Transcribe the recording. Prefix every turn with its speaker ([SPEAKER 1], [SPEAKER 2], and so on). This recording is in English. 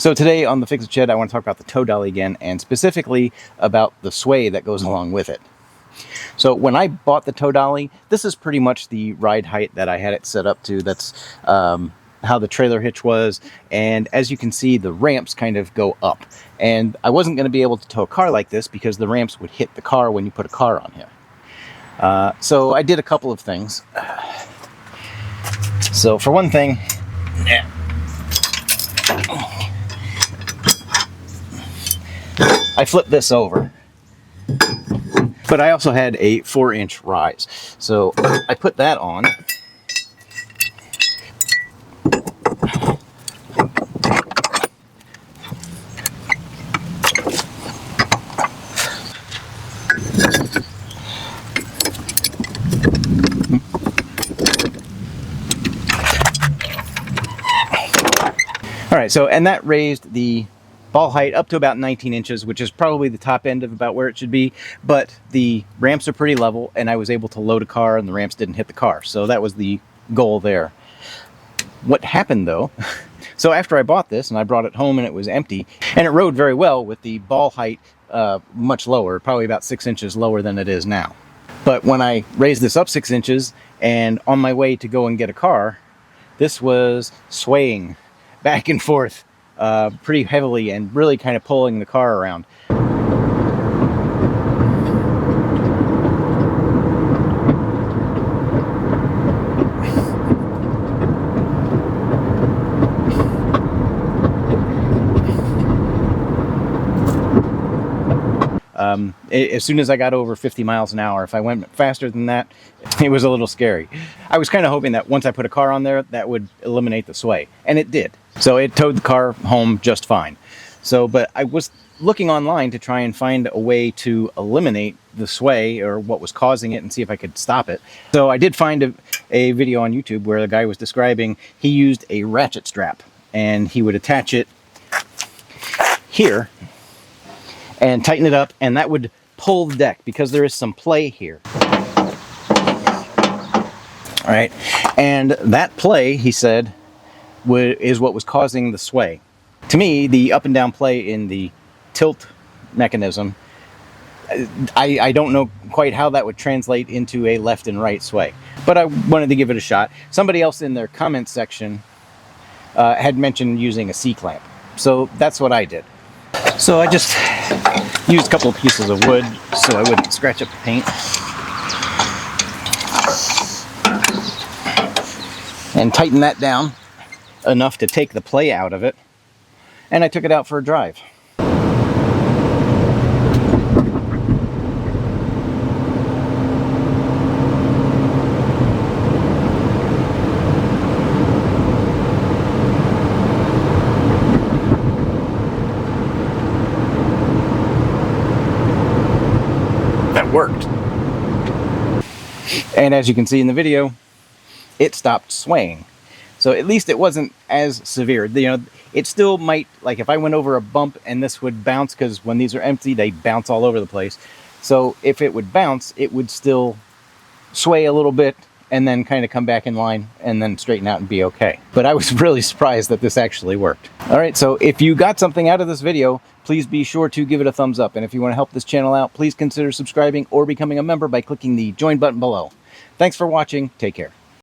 [SPEAKER 1] So today on the Fixit Shed, I want to talk about the tow dolly again, and specifically about the sway that goes along with it. So when I bought the tow dolly, this is pretty much the ride height that I had it set up to. That's how the trailer hitch was, and as you can see, the ramps kind of go up. And I wasn't going to be able to tow a car like this because the ramps would hit the car when you put a car on here. So I did a couple of things. So for one thing, I flipped this over, but I also had a 4-inch rise. So I put that on. All right, so, and that raised the ball height up to about 19 inches, which is probably the top end of about where it should be, but the ramps are pretty level, and I was able to load a car and the ramps didn't hit the car. So that was the goal there. What happened though, so after I bought this and I brought it home and it was empty, and it rode very well with the ball height much lower, probably about 6 inches lower than it is now. But when I raised this up 6 inches and on my way to go and get a car, this was swaying back and forth pretty heavily and really kind of pulling the car around. As soon as I got over 50 miles an hour, if I went faster than that, it was a little scary. I was kind of hoping that once I put a car on there, that would eliminate the sway, and it did. So it towed the car home just fine. So, but I was looking online to try and find a way to eliminate the sway or what was causing it and see if I could stop it. So I did find a video on YouTube where the guy was describing he used a ratchet strap and he would attach it here and tighten it up, and that would pull the deck because there is some play here. All right, and that play, he said, is what was causing the sway. To me, the up and down play in the tilt mechanism, I don't know quite how that would translate into a left and right sway, but I wanted to give it a shot. Somebody else in their comments section had mentioned using a C-clamp, so that's what I did. So I just used a couple of pieces of wood so I wouldn't scratch up the paint. And tighten that down enough to take the play out of it. And I took it out for a drive. Worked. And as you can see in the video, it stopped swaying. So at least it wasn't as severe. You know, it still might, like if I went over a bump and this would bounce, because when these are empty, they bounce all over the place. So if it would bounce, it would still sway a little bit and then kind of come back in line and then straighten out and be okay. But I was really surprised that this actually worked. All right, so if you got something out of this video, please be sure to give it a thumbs up. And if you want to help this channel out, please consider subscribing or becoming a member by clicking the join button below. Thanks for watching. Take care.